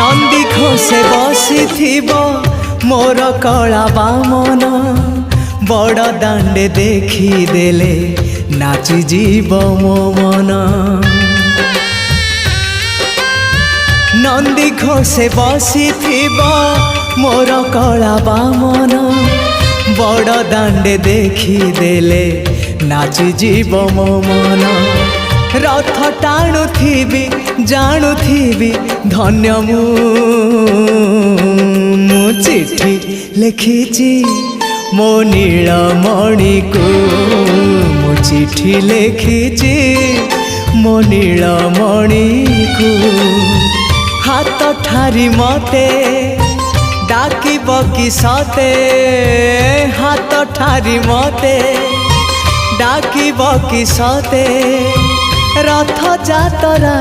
नंदी घोषे बसी मोर कला बामन बड़ दांडे देखी देले नाची जीव मो मन। नंदी घोषे बसी मोर कला बामन बड़ दांडे देखी देले नाची जीव मो मन। रथ टाणुथिबी जाणुथिबी धन्य मु चिठी लिखिची मो नीलमणि को मु चिठी लिखिची मो नीलमणि को। हाथ ठारी मते डाकिब कि सते हाथ ठारी मते डाकिब कि सते रथ जातरा।